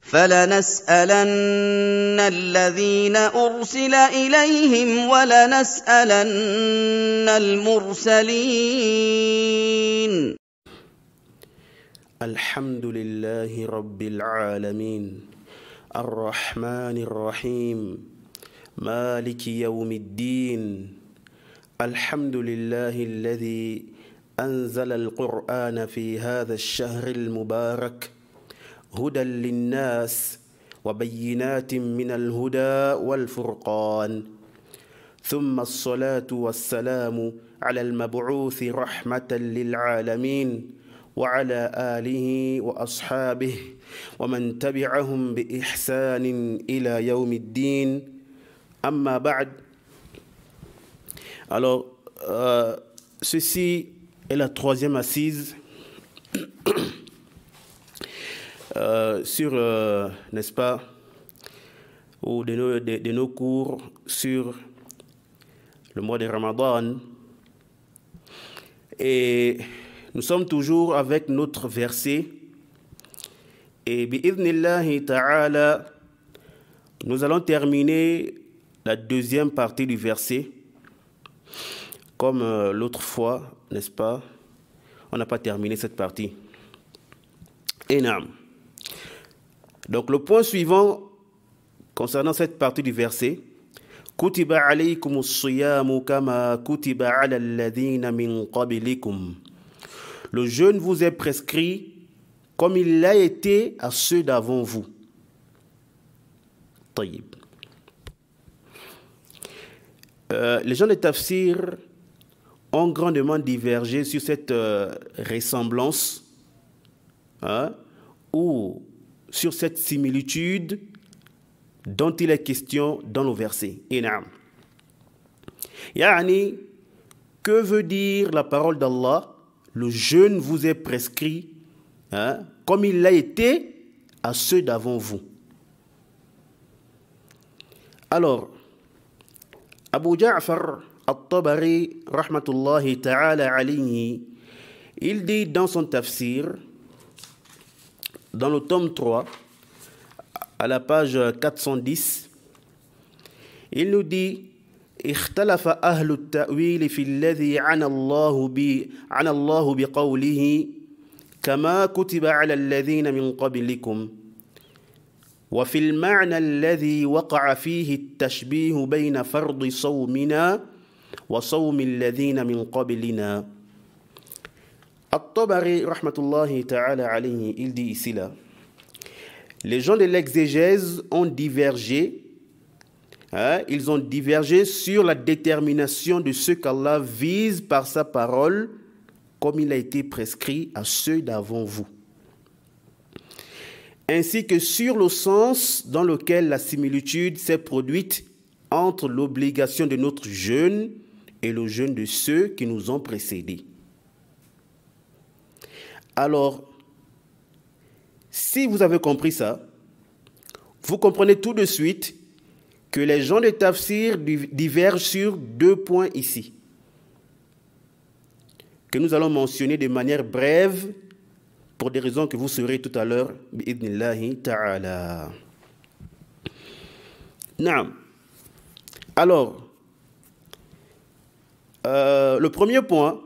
فَلَنَسْأَلَنَّ الَّذِينَ أُرْسِلَ إِلَيْهِمْ وَلَنَسْأَلَنَّ الْمُرْسَلِينَ. الحمد لله رب العالمين الرحمن الرحيم مالك يوم الدين. الحمد لله الذي أنزل القرآن في هذا الشهر المبارك هدى للناس وبينات من الهدى والفرقان، ثم الصلاة والسلام على المبعوث رحمة للعالمين وعلى آله وأصحابه ومن تبعهم بإحسان إلى يوم الدين. أما بعد. Alors, ceci est la troisième assise sur, n'est-ce pas, ou de nos cours sur le mois de Ramadan. Et nous sommes toujours avec notre verset. Et bi'idhnillahi ta'ala, nous allons terminer la deuxième partie du verset. Comme l'autre fois, n'est-ce pas, on n'a pas terminé cette partie. Énorme. Donc le point suivant concernant cette partie du verset, Kutiba alaykumus siyamu kama kutiba ala alladhina min qablikum. Le jeûne vous est prescrit comme il l'a été à ceux d'avant vous. Taïb. Les gens de Tafsir ont grandement divergé sur cette ressemblance ou sur cette similitude dont il est question dans le verset. Inam. Yani, que veut dire la parole d'Allah? Le jeûne vous est prescrit comme il l'a été à ceux d'avant vous. Alors, Abu Ja'far al-Tabari, rahmatullahi ta'ala alayhi, il dit dans son tafsir, dans le tome 3, à la page 410, il nous dit اختلف أهل التأويل في الذي عن الله بقوله كما كتب على الذين من قبلكم وفي المعنى الذي وقع فيه التشبيه بين فرض صومنا وصوم الذين من قبلنا. At-Tabari, rahmatullahi ta'ala alayhi, il dit ici là, les gens de l'exégèse ont divergé, ils ont divergé sur la détermination de ce qu'Allah vise par sa parole, comme il a été prescrit à ceux d'avant vous, ainsi que sur le sens dans lequel la similitude s'est produite entre l'obligation de notre jeûne et le jeûne de ceux qui nous ont précédés. Alors, si vous avez compris ça, vous comprenez tout de suite que les gens de Tafsir divergent sur deux points ici, que nous allons mentionner de manière brève pour des raisons que vous saurez tout à l'heure, bi'idhnillahi ta'ala. Naam. Alors, le premier point,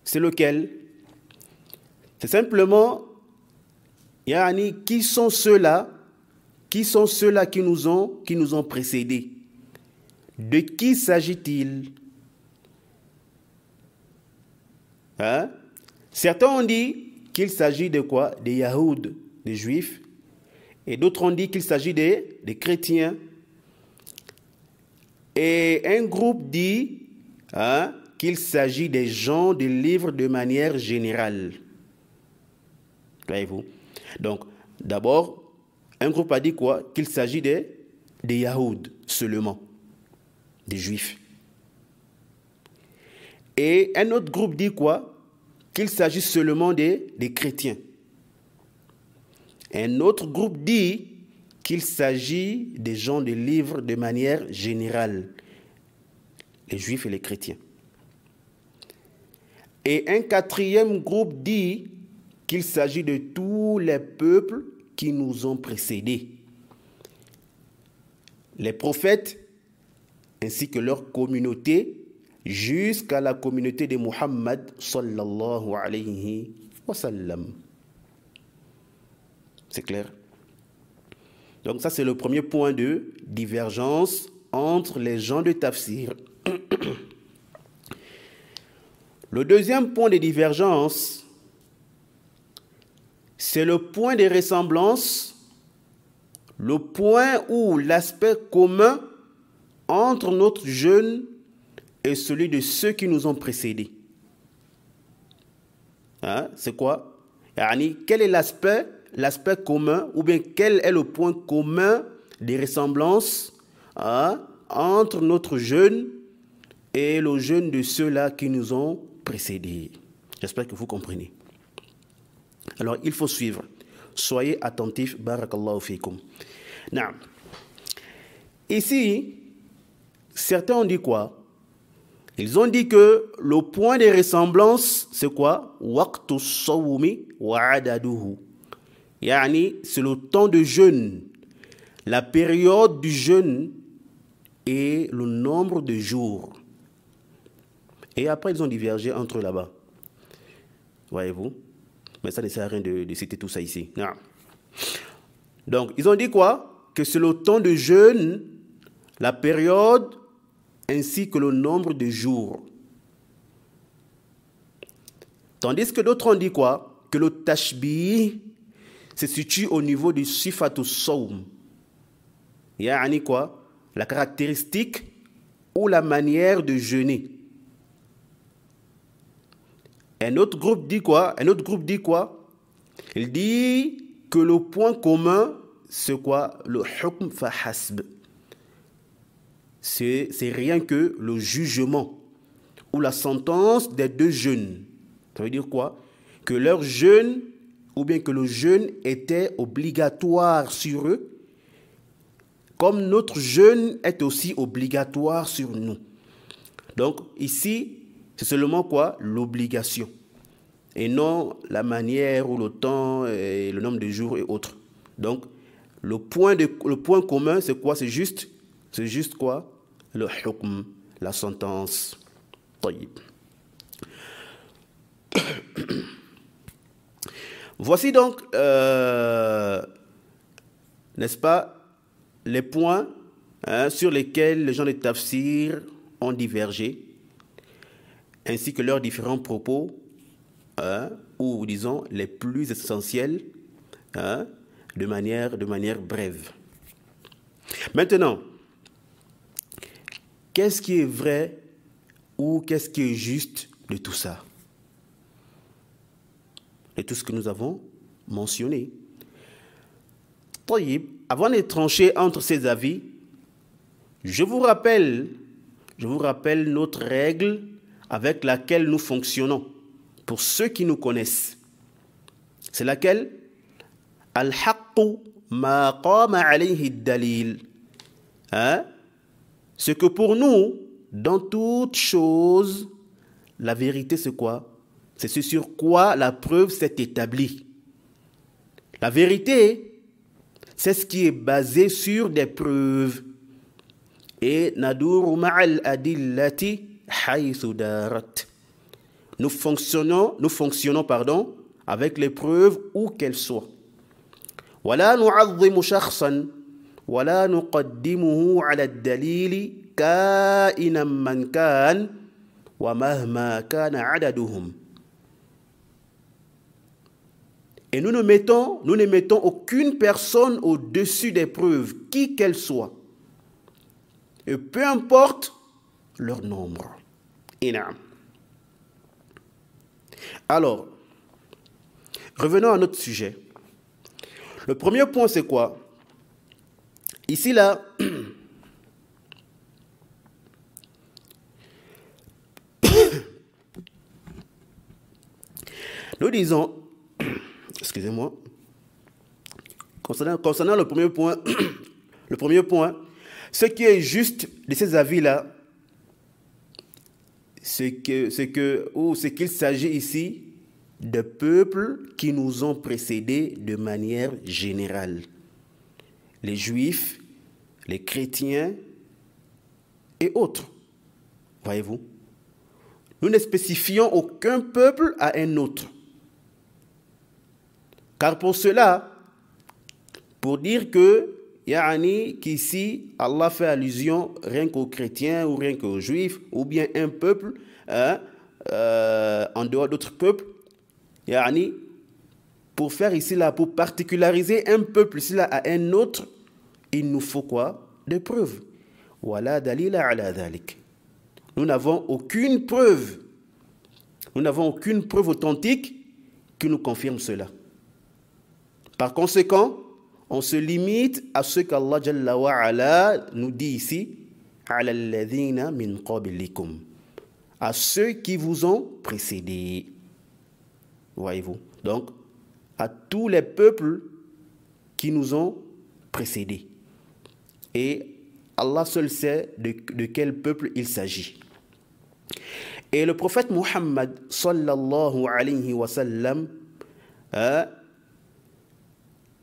c'est lequel? C'est simplement, yani, qui sont ceux-là qui nous ont précédés? De qui s'agit-il? Certains ont dit qu'il s'agit de quoi? Des Yahoud, des Juifs, et d'autres ont dit qu'il s'agit des chrétiens. Et un groupe dit qu'il s'agit des gens du livre de manière générale. Voyez-vous? Donc, d'abord, un groupe a dit quoi? Qu'il s'agit des Yahoud seulement, des Juifs. Et un autre groupe dit quoi? Qu'il s'agit seulement des chrétiens. Un autre groupe dit qu'il s'agit des gens du livre de manière générale, les Juifs et les chrétiens. Et un quatrième groupe dit qu'il s'agit de tous les peuples qui nous ont précédés. Les prophètes ainsi que leur communauté jusqu'à la communauté de Muhammad sallallahu alayhi wa sallam. C'est clair? Donc ça, c'est le premier point de divergence entre les gens de tafsir. Le deuxième point de divergence, c'est le point de ressemblance, le point où l'aspect commun entre notre jeûne et celui de ceux qui nous ont précédés. Hein? C'est quoi? Quel est l'aspect commun, ou bien quel est le point commun des ressemblances entre notre jeûne et le jeûne de ceux-là qui nous ont précédés? J'espère que vous comprenez. Alors, il faut suivre. Soyez attentifs. Barakallahu fikum. Naam. Ici, certains ont dit quoi? Ils ont dit que le point de ressemblance, c'est quoi? Waqtu sawmi wa adaduhu. C'est le temps de jeûne, la période du jeûne et le nombre de jours. Et après, ils ont divergé entre eux là-bas. Voyez-vous? Mais ça ne sert à rien de citer tout ça ici. Non. Donc, ils ont dit quoi? Que c'est le temps de jeûne, la période, ainsi que le nombre de jours. Tandis que d'autres ont dit quoi? Que le tashbih se situe au niveau du sifatu sawm. Quoi? La caractéristique ou la manière de jeûner. Un autre groupe dit quoi? Il dit que le point commun, c'est quoi? Le hukm fa hasb. C'est rien que le jugement ou la sentence des deux jeûnes. Ça veut dire quoi? Que leur jeûne, ou bien que le jeûne était obligatoire sur eux, comme notre jeûne est aussi obligatoire sur nous. Donc ici, c'est seulement quoi? L'obligation. Et non la manière ou le temps, et le nombre de jours et autres. Donc, le point commun, c'est quoi? C'est juste quoi? Le hukm, la sentence. Taïb. Voici donc, n'est-ce pas, les points sur lesquels les gens de tafsir ont divergé, ainsi que leurs différents propos, ou disons les plus essentiels, de manière brève. Maintenant, qu'est-ce qui est vrai ou qu'est-ce qui est juste de tout ça? Et tout ce que nous avons mentionné. Taïb, avant de trancher entre ces avis, je vous rappelle notre règle avec laquelle nous fonctionnons, pour ceux qui nous connaissent. C'est laquelle? Al-haqqu ma qama alayhi ad-dalil. Ce que pour nous, dans toute chose, la vérité c'est quoi? C'est ce sur quoi la preuve s'est établie. La vérité, c'est ce qui est basé sur des preuves. Et naduru ma'al adillati haythu darat. Nous fonctionnons, avec les preuves où qu'elles soient. Wala nu'azzimu shakhsan wala nuqaddimuhu 'ala ad-dalili ka'inan man kan wa mahma kana 'adaduhum. Et nous ne mettons aucune personne au-dessus des preuves, qui qu'elles soient. Et peu importe leur nombre. Inam. Alors, revenons à notre sujet. Le premier point, c'est quoi? Ici, là, nous disons, excusez-moi, concernant le premier point, ce qui est juste de ces avis-là, c'est qu'il s'agit ici des peuples qui nous ont précédés de manière générale. Les Juifs, les chrétiens et autres. Voyez-vous? Nous ne spécifions aucun peuple à un autre. Car pour cela, pour dire que, qu'ici, Allah fait allusion rien qu'aux chrétiens ou rien qu'aux juifs, ou bien un peuple en dehors d'autres peuples, pour faire ici là, pour particulariser un peuple ici là à un autre, il nous faut quoi? Des preuves. Wala dalila ala dhalik. Nous n'avons aucune preuve. Nous n'avons aucune preuve authentique qui nous confirme cela. Par conséquent, on se limite à ce qu'Allah Jalla wa Ala nous dit ici, ala alladhina min qablikum, à ceux qui vous ont précédés. Voyez-vous? Donc, à tous les peuples qui nous ont précédés. Et Allah seul sait de quel peuple il s'agit. Et le prophète Muhammad sallallahu alayhi wa sallam,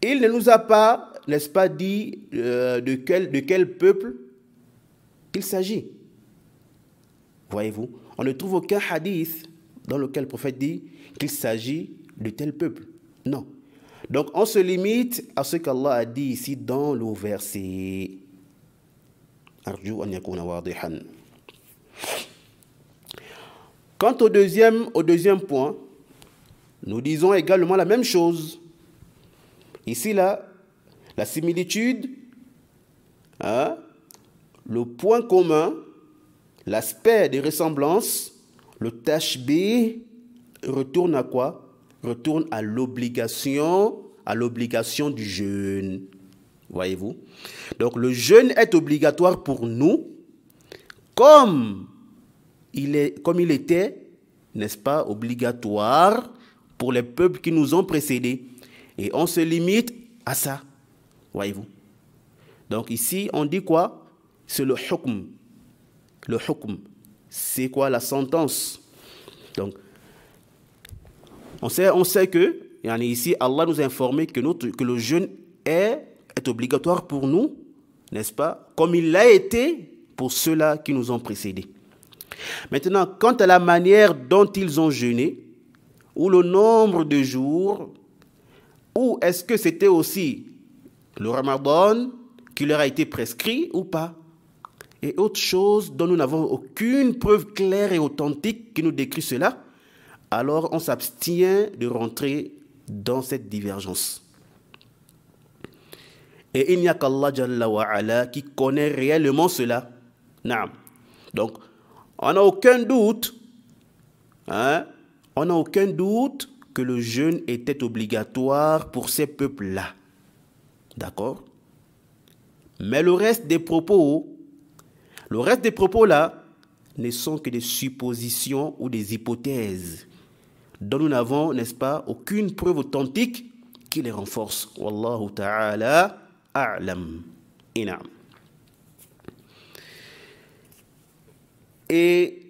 il ne nous a pas, n'est-ce pas, dit de quel peuple il s'agit. Voyez-vous, on ne trouve aucun hadith dans lequel le prophète dit qu'il s'agit de tel peuple. Non. Donc on se limite à ce qu'Allah a dit ici dans le verset. Arju an yakuna wadihan. Quant au deuxième point, nous disons également la même chose. Ici, là, la similitude, le point commun, l'aspect de ressemblance, le tashbih, retourne à quoi? Retourne à l'obligation du jeûne. Voyez-vous? Donc, le jeûne est obligatoire pour nous, comme il était, n'est-ce pas, obligatoire pour les peuples qui nous ont précédés. Et on se limite à ça. Voyez-vous? Donc ici, on dit quoi? C'est le hukm. Le hukm, c'est quoi? La sentence. Donc, on sait que, ici, Allah nous a informé que le jeûne est obligatoire pour nous, n'est-ce pas? Comme il l'a été pour ceux-là qui nous ont précédés. Maintenant, quant à la manière dont ils ont jeûné, ou le nombre de jours, ou est-ce que c'était aussi le Ramadan qui leur a été prescrit ou pas? Et autre chose dont nous n'avons aucune preuve claire et authentique qui nous décrit cela, alors on s'abstient de rentrer dans cette divergence. Et il n'y a qu'Allah Jalla wa Ala qui connaît réellement cela. Naam. Donc, on n'a aucun doute, on n'a aucun doute que le jeûne était obligatoire pour ces peuples-là. D'accord? Mais le reste des propos là, ne sont que des suppositions ou des hypothèses dont nous n'avons, n'est-ce pas, aucune preuve authentique qui les renforce. Wallahu ta'ala a'lam. Inam. Et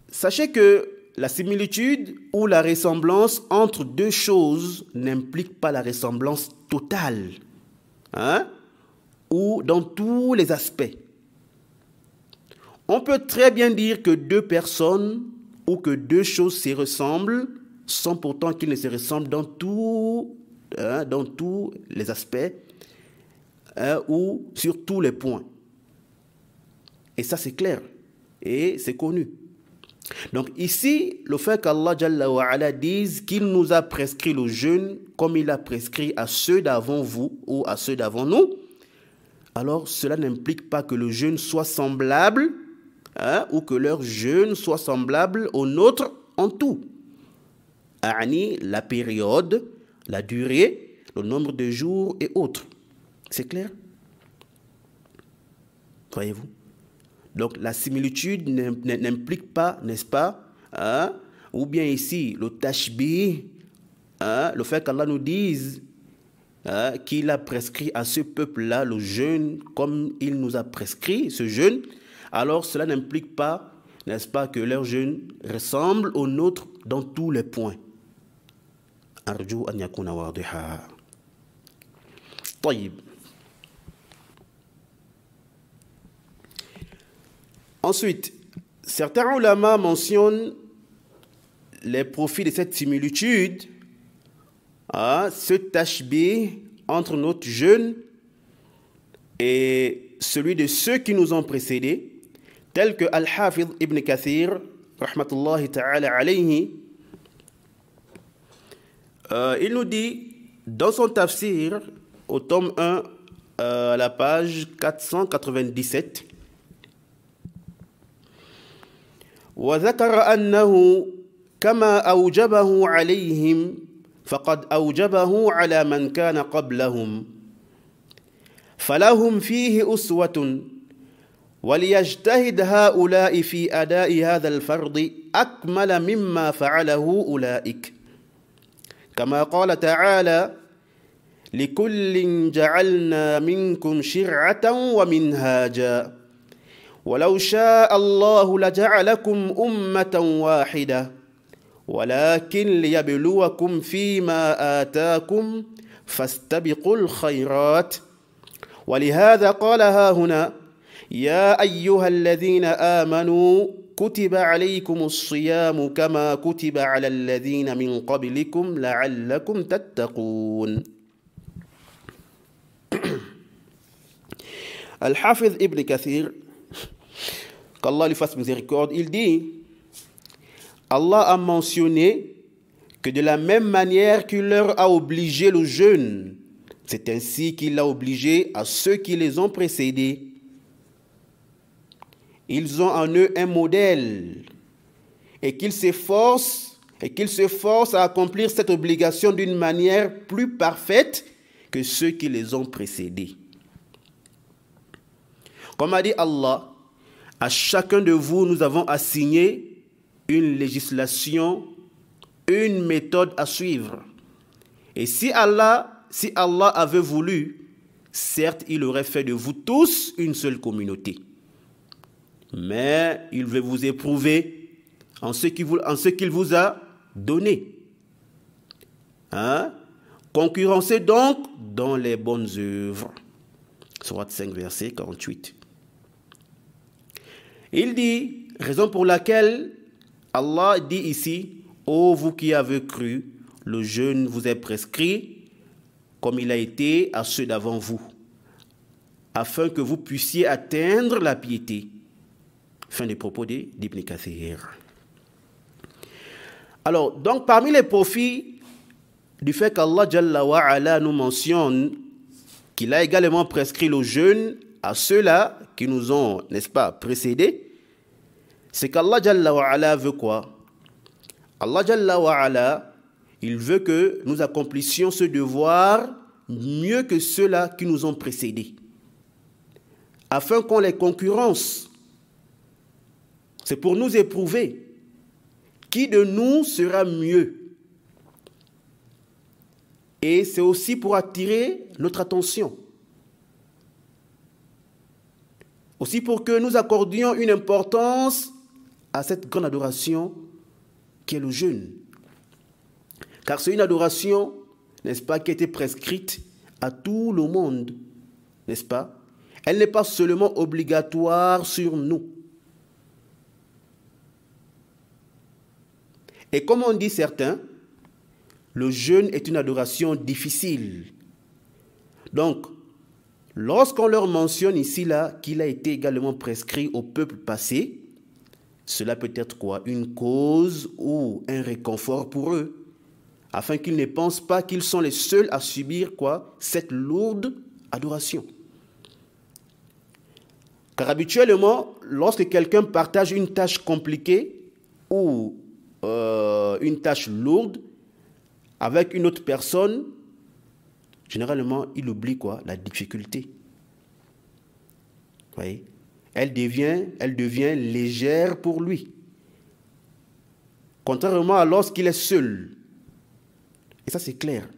sachez que la similitude ou la ressemblance entre deux choses n'implique pas la ressemblance totale, ou dans tous les aspects. On peut très bien dire que deux personnes ou que deux choses se ressemblent sans pourtant qu'ils ne se ressemblent dans tous les aspects ou sur tous les points. Et ça, c'est clair et c'est connu. Donc ici, le fait qu'Allah Jalla wa Ala dise qu'il nous a prescrit le jeûne comme il a prescrit à ceux d'avant vous ou à ceux d'avant nous, alors cela n'implique pas que le jeûne soit semblable ou que leur jeûne soit semblable au nôtre en tout. La période, la durée, le nombre de jours et autres. C'est clair? Voyez-vous? Donc la similitude n'implique pas, n'est-ce pas, ou bien ici, le tashbih, le fait qu'Allah nous dise qu'il a prescrit à ce peuple-là le jeûne comme il nous a prescrit ce jeûne, alors cela n'implique pas, n'est-ce pas, que leur jeûne ressemble au nôtre dans tous les points. Arju an yakuna wadiha. طيب. Ensuite, certains ulama mentionnent les profits de cette similitude, ce tashbih entre notre jeûne et celui de ceux qui nous ont précédés, tel que Al-Hafidh Ibn Kathir, rahmatullahi ta'ala alayhi, il nous dit dans son tafsir, au tome 1, à la page 497, وذكر أنه كما أوجبه عليهم فقد أوجبه على من كان قبلهم فلهم فيه أسوة وليجتهد هؤلاء في أداء هذا الفرض أكمل مما فعله أولئك كما قال تعالى لكل جعلنا منكم شرعة ومنهاجا ولو شاء الله لجعلكم أمة واحدة ولكن ليبلوكم فيما آتاكم فاستبقوا الخيرات ولهذا قال هنا يا أيها الذين آمنوا كتب عليكم الصيام كما كتب على الذين من قبلكم لعلكم تتقون. Al-Hafidh Ibn Kathir, qu'Allah lui fasse miséricorde, il dit, Allah a mentionné que de la même manière qu'il leur a obligé le jeûne, c'est ainsi qu'il l'a obligé à ceux qui les ont précédés. Ils ont en eux un modèle et qu'ils s'efforcent à accomplir cette obligation d'une manière plus parfaite que ceux qui les ont précédés. Comme a dit Allah, à chacun de vous, nous avons assigné une législation, une méthode à suivre. Et si Allah avait voulu, certes, il aurait fait de vous tous une seule communauté. Mais il veut vous éprouver en ce qu'il vous a donné. Concurrencez donc dans les bonnes œuvres. Sourate 5, verset 48. Il dit, raison pour laquelle Allah dit ici, ô vous qui avez cru, le jeûne vous est prescrit comme il a été à ceux d'avant vous, afin que vous puissiez atteindre la piété. Fin des propos d'Ibn Kathir. Alors, donc parmi les profits du fait qu'Allah Jalla wa Ala nous mentionne qu'il a également prescrit le jeûne à ceux-là qui nous ont, n'est-ce pas, précédés, c'est qu'Allah Jalla wa Ala veut quoi? Allah Jalla wa Ala, il veut que nous accomplissions ce devoir mieux que ceux-là qui nous ont précédés, afin qu'on les concurrence. C'est pour nous éprouver qui de nous sera mieux. Et c'est aussi pour attirer notre attention. Aussi pour que nous accordions une importance à cette grande adoration qui est le jeûne. Car c'est une adoration, n'est-ce pas, qui a été prescrite à tout le monde, n'est-ce pas? Elle n'est pas seulement obligatoire sur nous. Et comme on dit certains, le jeûne est une adoration difficile. Donc, lorsqu'on leur mentionne ici là qu'il a été également prescrit au peuple passé, cela peut être quoi? Une cause ou un réconfort pour eux, afin qu'ils ne pensent pas qu'ils sont les seuls à subir quoi? Cette lourde adoration. Car habituellement, lorsque quelqu'un partage une tâche compliquée ou une tâche lourde avec une autre personne, généralement, il oublie quoi? La difficulté. Vous voyez? Elle devient légère pour lui. Contrairement à lorsqu'il est seul. Et ça, c'est clair.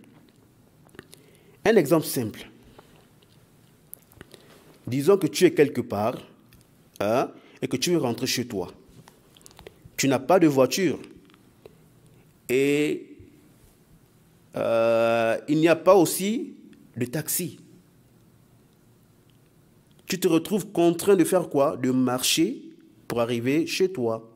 Un exemple simple. Disons que tu es quelque part et que tu veux rentrer chez toi. Tu n'as pas de voiture. Et il n'y a pas aussi de taxi. Tu te retrouves contraint de faire quoi? De marcher pour arriver chez toi.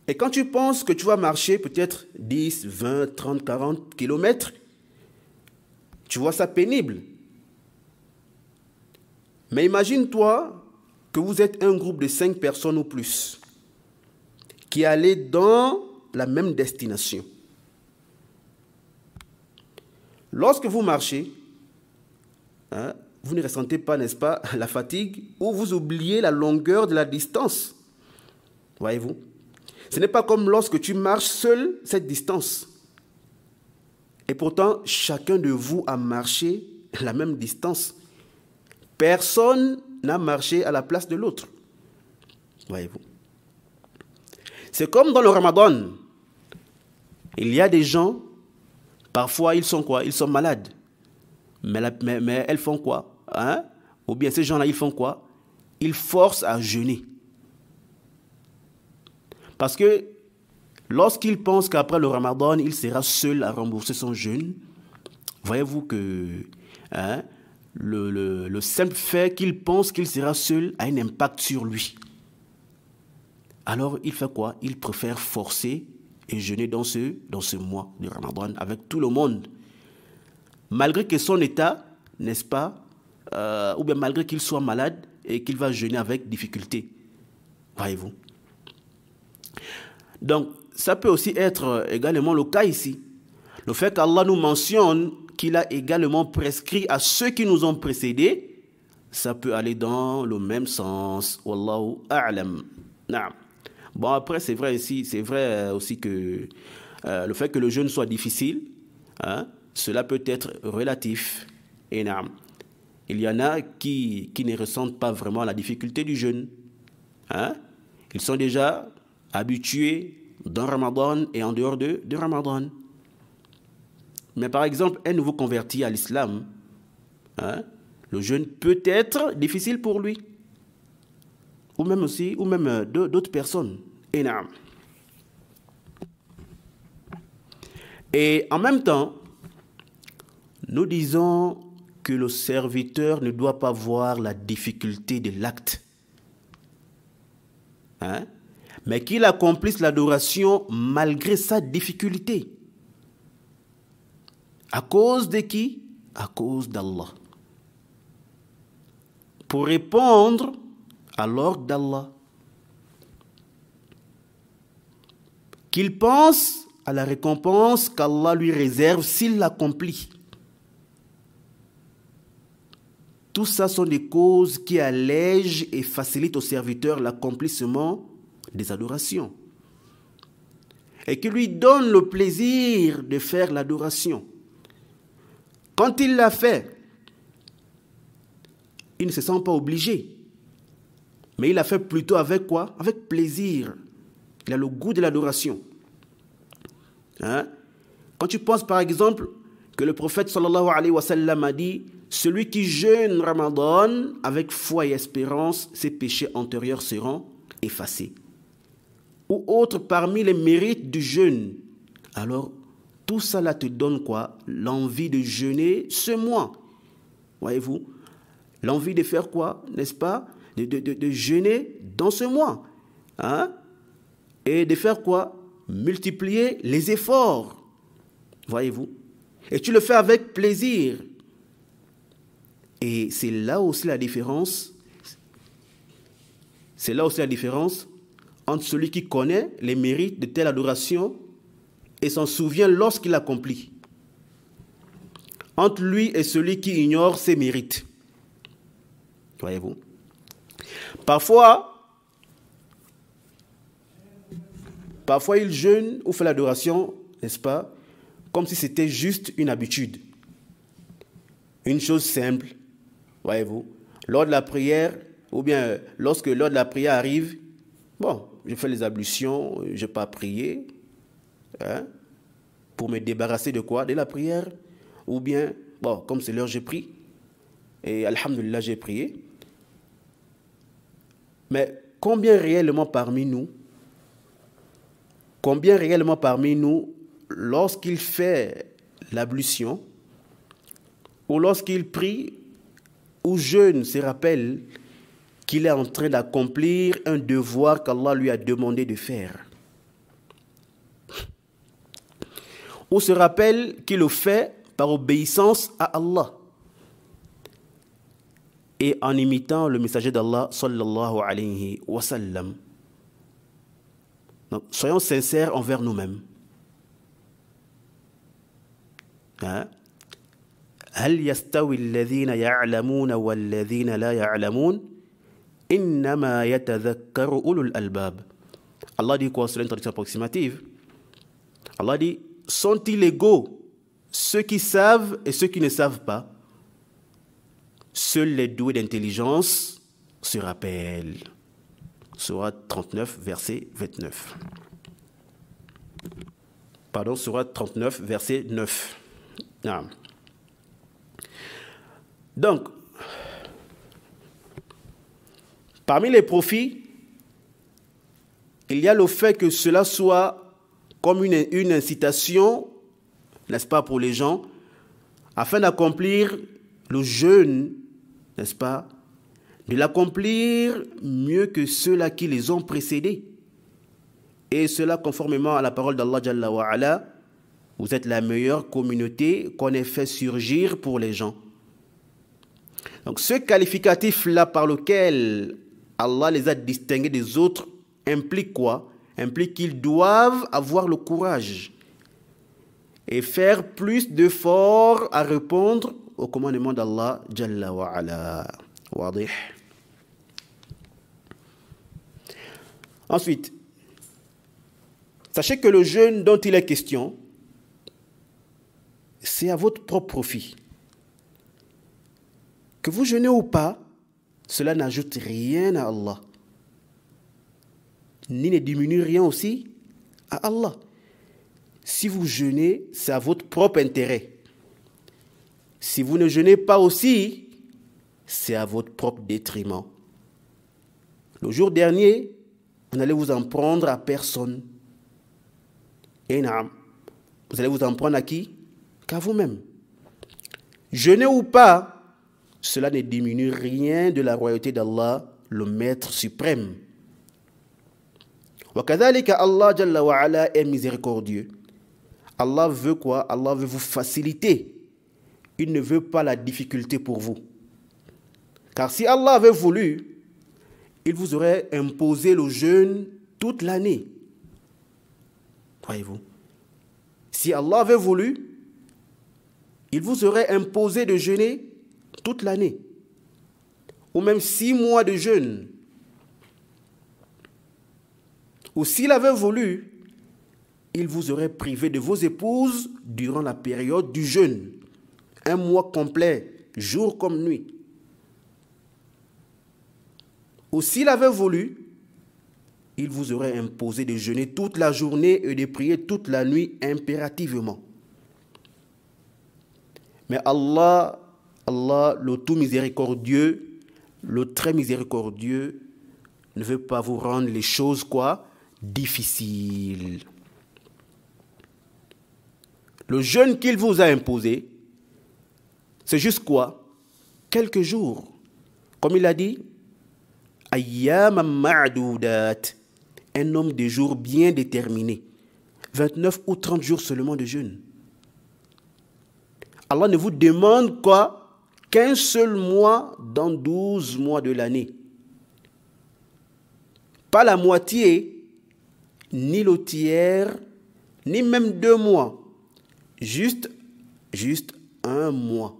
Et quand tu penses que tu vas marcher peut-être 10, 20, 30, 40 kilomètres, tu vois ça pénible. Mais imagine-toi que vous êtes un groupe de 5 personnes ou plus qui allez dans la même destination. Lorsque vous marchez, vous ne ressentez pas, n'est-ce pas, la fatigue ou vous oubliez la longueur de la distance. Voyez-vous? Ce n'est pas comme lorsque tu marches seul cette distance. Et pourtant, chacun de vous a marché la même distance. Personne n'a marché à la place de l'autre. Voyez-vous? C'est comme dans le Ramadan. Il y a des gens, parfois ils sont quoi? Ils sont malades. Mais elles font quoi? Ou bien ces gens-là, ils font quoi? Ils forcent à jeûner. Parce que lorsqu'il pense qu'après le Ramadan, il sera seul à rembourser son jeûne, voyez-vous que le simple fait qu'il pense qu'il sera seul a un impact sur lui. Alors il fait quoi? Il préfère forcer et jeûner dans ce mois de Ramadan avec tout le monde. Malgré que son état, n'est-ce pas, ou bien malgré qu'il soit malade et qu'il va jeûner avec difficulté. Voyez-vous? Donc, ça peut aussi être également le cas ici. Le fait qu'Allah nous mentionne qu'il a également prescrit à ceux qui nous ont précédés, ça peut aller dans le même sens. Wallahu a'lam. Naam. Bon, après, c'est vrai aussi que le fait que le jeûne soit difficile, cela peut être relatif. Et naam. Il y en a qui ne ressentent pas vraiment la difficulté du jeûne. Ils sont déjà habitués dans Ramadan et en dehors de Ramadan. Mais par exemple, un nouveau converti à l'islam, le jeûne peut être difficile pour lui. Ou même d'autres personnes. Et en même temps, nous disons que le serviteur ne doit pas voir la difficulté de l'acte. Mais qu'il accomplisse l'adoration malgré sa difficulté. À cause de qui? À cause d'Allah. Pour répondre à l'ordre d'Allah. Qu'il pense à la récompense qu'Allah lui réserve s'il l'accomplit. Tout ça sont des causes qui allègent et facilitent au serviteur l'accomplissement des adorations. Et qui lui donnent le plaisir de faire l'adoration. Quand il l'a fait, il ne se sent pas obligé. Mais il l'a fait plutôt avec quoi? Avec plaisir. Il a le goût de l'adoration. Quand tu penses par exemple que le prophète sallallahu alayhi wa sallam a dit « Celui qui jeûne Ramadan avec foi et espérance, ses péchés antérieurs seront effacés. » Ou autre parmi les mérites du jeûne. Alors, tout ça te donne quoi? L'envie de jeûner ce mois. Voyez-vous? L'envie de faire quoi? N'est-ce pas? De jeûner dans ce mois. Et de faire quoi? Multiplier les efforts. Voyez-vous? Et tu le fais avec plaisir. Et c'est là aussi la différence. C'est là aussi la différence entre celui qui connaît les mérites de telle adoration et s'en souvient lorsqu'il l'accomplit. Entre lui et celui qui ignore ses mérites. Voyez-vous? Parfois il jeûne ou fait l'adoration, n'est-ce pas, comme si c'était juste une habitude. Une chose simple, voyez-vous. Lors de la prière, ou bien lorsque l'heure de la prière arrive, bon, je fais les ablutions, je n'ai pas prié, pour me débarrasser de quoi? De la prière. Ou bien, bon, comme c'est l'heure, j'ai pris. Et alhamdulillah, j'ai prié. Mais combien réellement parmi nous combien réellement parmi nous, lorsqu'il fait l'ablution, ou lorsqu'il prie, ou jeûne, se rappelle qu'il est en train d'accomplir un devoir qu'Allah lui a demandé de faire. Ou se rappelle qu'il le fait par obéissance à Allah et en imitant le messager d'Allah sallallahu alayhi wa sallam. Donc, soyons sincères envers nous-mêmes. هل يستوي الذين يعلمون والذين لا يعلمون إنما يتذكر أولو الألباب. Allah dit quoi sur une traduction approximative? Allah dit, sont-ils égaux ceux qui savent et ceux qui ne savent pas? Seuls les doués d'intelligence se rappellent. Sourate 39, verset 29. Pardon, Sourate 39, verset 9. Ah. Donc, parmi les profits, il y a le fait que cela soit comme une incitation, n'est-ce pas, pour les gens, afin d'accomplir le jeûne, n'est-ce pas, de l'accomplir mieux que ceux-là qui les ont précédés. Et cela conformément à la parole d'Allah Jalla wa Ala, vous êtes la meilleure communauté qu'on ait fait surgir pour les gens. Donc ce qualificatif-là par lequel Allah les a distingués des autres implique quoi? Implique qu'ils doivent avoir le courage et faire plus d'efforts à répondre au commandement d'Allah Jalla wa Ala. Wadih. Ensuite, sachez que le jeûne dont il est question, c'est à votre propre profit. Que vous jeûnez ou pas, cela n'ajoute rien à Allah, ni ne diminue rien aussi à Allah. Si vous jeûnez, c'est à votre propre intérêt. Si vous ne jeûnez pas aussi, c'est à votre propre détriment. Le jour dernier, vous n'allez vous en prendre à personne. Et naam, vous allez vous en prendre à qui? Qu'à vous-même. Jeûnez ou pas, cela ne diminue rien de la royauté d'Allah, le Maître suprême. Wa kadhalika Allah Jalla wa Ala est miséricordieux. Allah veut quoi? Allah veut vous faciliter. Il ne veut pas la difficulté pour vous. Car si Allah avait voulu, il vous aurait imposé le jeûne toute l'année. Voyez-vous? Si Allah avait voulu, il vous aurait imposé de jeûner toute l'année. Ou même 6 mois de jeûne. Ou s'il avait voulu, il vous aurait privé de vos épouses durant la période du jeûne. 1 mois complet, jour comme nuit. Ou s'il avait voulu, il vous aurait imposé de jeûner toute la journée et de prier toute la nuit impérativement. Mais Allah, le tout miséricordieux, le très miséricordieux, ne veut pas vous rendre les choses quoi? Difficiles. Le jeûne qu'il vous a imposé, c'est juste quoi? Quelques jours. Comme il a dit, Ayyam ma'doudat, un nombre de jours bien déterminé. 29 ou 30 jours seulement de jeûne. Allah ne vous demande quoi? Qu'un seul mois dans 12 mois de l'année. Pas la moitié, ni le tiers, ni même 2 mois. Juste 1 mois.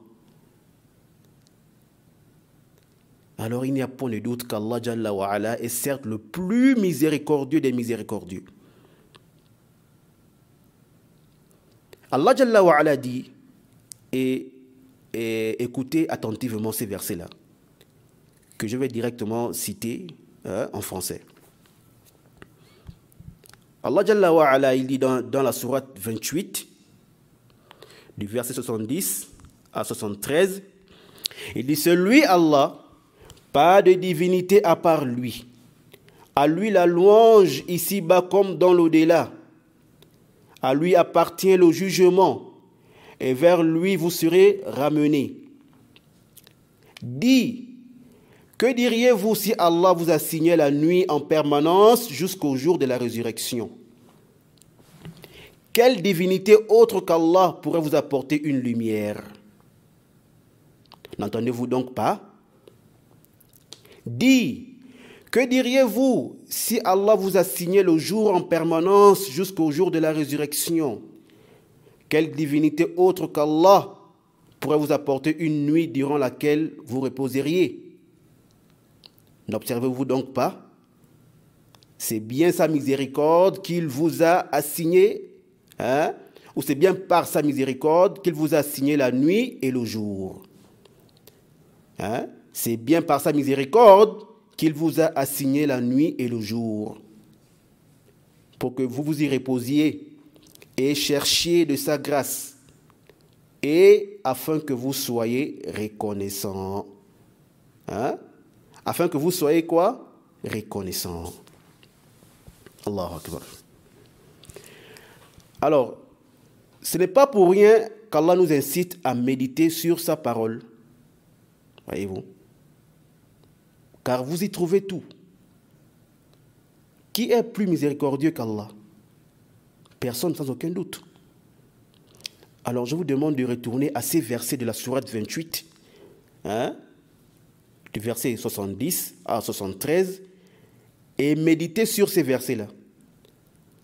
Alors il n'y a point de doute qu'Allah Jalla wa Ala est certes le plus miséricordieux des miséricordieux. Allah Jalla wa Ala dit, et écoutez attentivement ces versets-là, que je vais directement citer en français. Allah Jalla wa Ala, il dit dans la sourate 28, du verset 70 à 73, il dit, c'est lui Allah, pas de divinité à part lui. À lui la louange ici-bas comme dans l'au-delà. À lui appartient le jugement, et vers lui vous serez ramenés. Dis, que diriez-vous si Allah vous assignait la nuit en permanence jusqu'au jour de la résurrection? Quelle divinité autre qu'Allah pourrait vous apporter une lumière? N'entendez-vous donc pas? Dis, que diriez-vous si Allah vous assignait le jour en permanence jusqu'au jour de la résurrection? Quelle divinité autre qu'Allah pourrait vous apporter une nuit durant laquelle vous reposeriez? N'observez-vous donc pas? C'est bien sa miséricorde qu'il vous a assigné, ou c'est bien par sa miséricorde qu'il vous a assigné la nuit et le jour. C'est bien par sa miséricorde qu'il vous a assigné la nuit et le jour, pour que vous vous y reposiez et cherchiez de sa grâce, et afin que vous soyez reconnaissants. Afin que vous soyez quoi? Reconnaissants. Allahu Akbar. Alors, ce n'est pas pour rien qu'Allah nous incite à méditer sur sa parole. Voyez-vous? Car vous y trouvez tout. Qui est plus miséricordieux qu'Allah? Personne, sans aucun doute. Alors je vous demande de retourner à ces versets de la sourate 28, du verset 70 à 73, et méditez sur ces versets-là.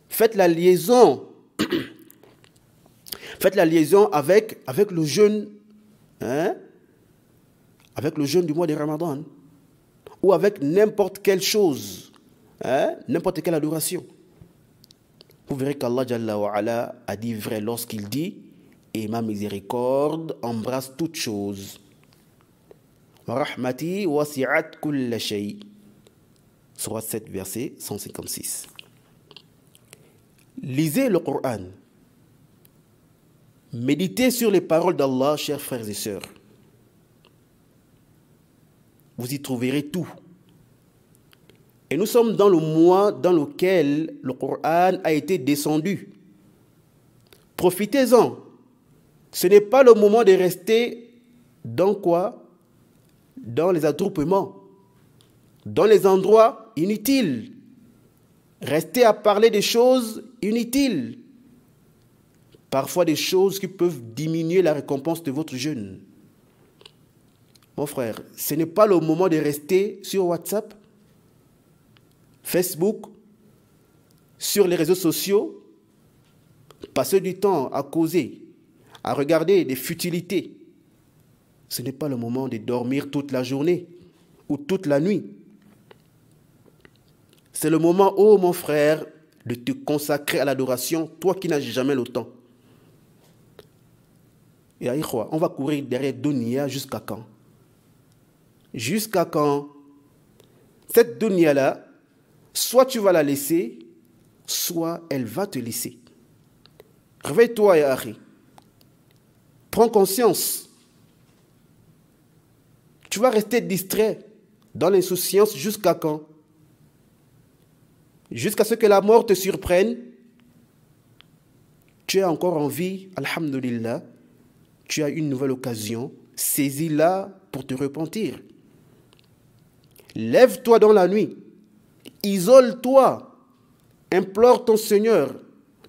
Faites la liaison avec le jeûne, avec le jeûne du mois de Ramadan, ou avec n'importe quelle chose, n'importe quelle adoration. Vous verrez qu'Allah Jalla wa Ala a dit vrai lorsqu'il dit « Et ma miséricorde embrasse toutes choses. Wa rahmati wasi'at kulla shay » Sourate 7, verset 156. Lisez le Coran. Méditez sur les paroles d'Allah, chers frères et sœurs. Vous y trouverez tout. Et nous sommes dans le mois dans lequel le Coran a été descendu. Profitez-en. Ce n'est pas le moment de rester dans quoi? Dans les attroupements, dans les endroits inutiles. Restez à parler des choses inutiles. Parfois des choses qui peuvent diminuer la récompense de votre jeûne. Mon frère, ce n'est pas le moment de rester sur WhatsApp, Facebook, sur les réseaux sociaux, passer du temps à causer, à regarder des futilités. Ce n'est pas le moment de dormir toute la journée ou toute la nuit. C'est le moment, oh mon frère, de te consacrer à l'adoration, toi qui n'as jamais le temps. Et aïkhwa, on va courir derrière Dunya jusqu'à quand? Jusqu'à quand? Cette Dunya-là, soit tu vas la laisser, soit elle va te laisser. Réveille-toi, ya akhi. Prends conscience. Tu vas rester distrait dans l'insouciance jusqu'à quand? Jusqu'à ce que la mort te surprenne. Tu es encore en vie, alhamdulillah. Tu as une nouvelle occasion. Saisis-la pour te repentir. Lève-toi dans la nuit. Isole-toi. Implore ton Seigneur.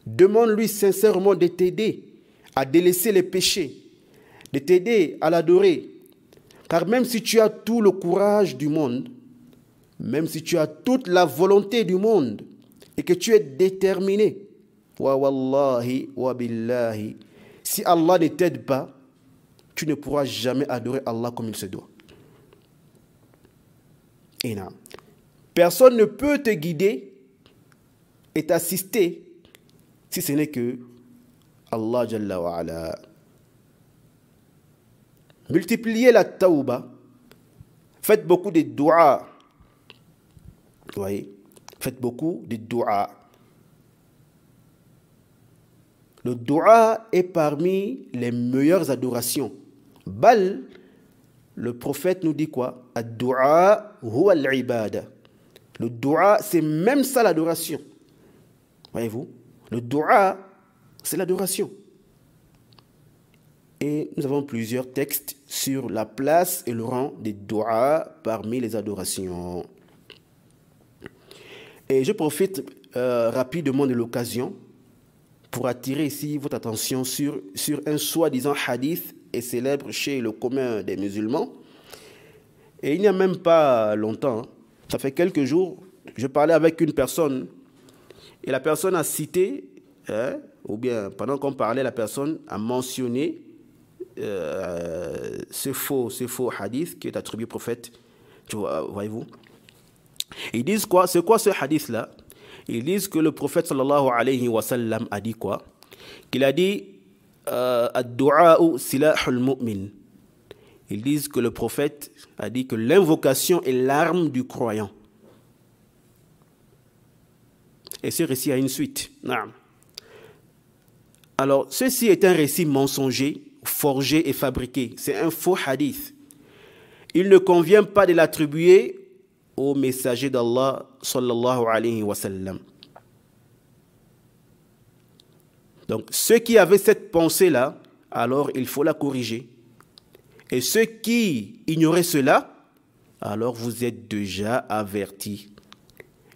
Demande-lui sincèrement de t'aider à délaisser les péchés, de t'aider à l'adorer. Car même si tu as tout le courage du monde, même si tu as toute la volonté du monde et que tu es déterminé, wa wallahi wa billahi, si Allah ne t'aide pas, tu ne pourras jamais adorer Allah comme il se doit. Et non. Personne ne peut te guider et t'assister si ce n'est que Allah Jalla wa Ala. Multipliez la tauba. Faites beaucoup de doigts. Vous voyez? Faites beaucoup de doigts. Le doua est parmi les meilleures adorations. Bal, le prophète nous dit quoi? Ad-doua huwa al-ibada. Le doua, c'est même ça l'adoration. Voyez-vous? Le doua, c'est l'adoration. Et nous avons plusieurs textes sur la place et le rang des doigts parmi les adorations. Et je profite rapidement de l'occasion pour attirer ici votre attention sur un soi-disant hadith et célèbre chez le commun des musulmans. Et il n'y a même pas longtemps, ça fait quelques jours, je parlais avec une personne et la personne a cité, ou bien pendant qu'on parlait, la personne a mentionné ce faux hadith qui est attribué au prophète. Voyez-vous? Ils disent quoi? C'est quoi ce hadith-là? Ils disent que le prophète sallallahu alayhi wa sallam a dit quoi? Qu'il a dit ad-du'a'u silahul mu'min. Ils disent que le prophète a dit que l'invocation est l'arme du croyant. Et ce récit a une suite. Alors, ceci est un récit mensonger, forgé et fabriqué. C'est un faux hadith. Il ne convient pas de l'attribuer au messager d'Allah sallallahu alayhi wa sallam. Donc, ceux qui avaient cette pensée-là, alors il faut la corriger. Et ceux qui ignoraient cela, alors vous êtes déjà avertis.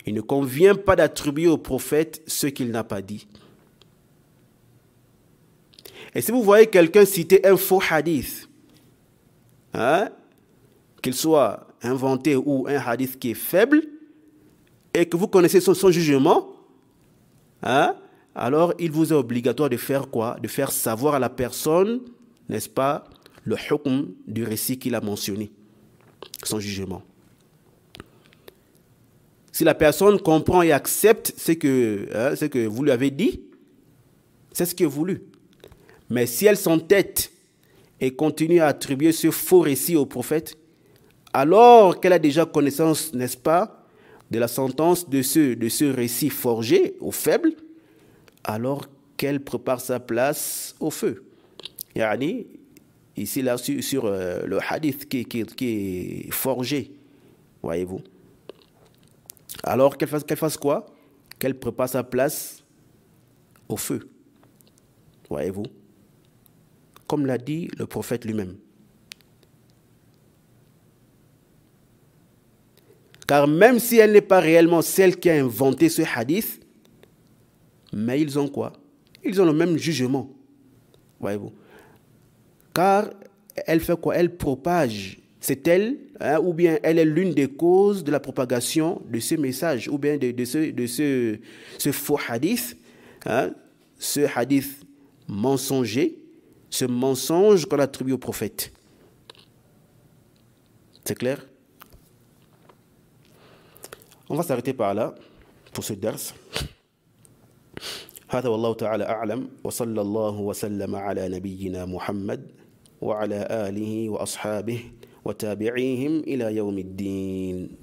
Il ne convient pas d'attribuer au prophète ce qu'il n'a pas dit. Et si vous voyez quelqu'un citer un faux hadith, qu'il soit inventé ou un hadith qui est faible, et que vous connaissez son jugement, alors il vous est obligatoire de faire quoi? De faire savoir à la personne, n'est-ce pas, le hukm du récit qu'il a mentionné, son jugement. Si la personne comprend et accepte ce que vous lui avez dit, c'est ce qui est voulu. Mais si elle s'entête et continue à attribuer ce faux récit au prophète, alors qu'elle a déjà connaissance, n'est-ce pas, de la sentence de ce récit forgé au faible, alors qu'elle prépare sa place au feu. Yani, ici, là, sur le hadith qui est forgé, voyez-vous. Alors qu'elle fasse quoi? Qu'elle prépare sa place au feu, voyez-vous. Comme l'a dit le prophète lui-même. Car même si elle n'est pas réellement celle qui a inventé ce hadith, mais ils ont quoi? Ils ont le même jugement, voyez-vous. Car elle fait quoi? Elle propage. C'est elle, ou bien elle est l'une des causes de la propagation de ce message, ou bien de ce faux hadith, ce hadith mensonger, ce mensonge qu'on attribue au prophète. C'est clair? On va s'arrêter par là pour ce dars. هذا والله تعالى أعلم وصلى الله وسلم على نبينا محمد وعلى آله وأصحابه وتابعيهم إلى يوم الدين.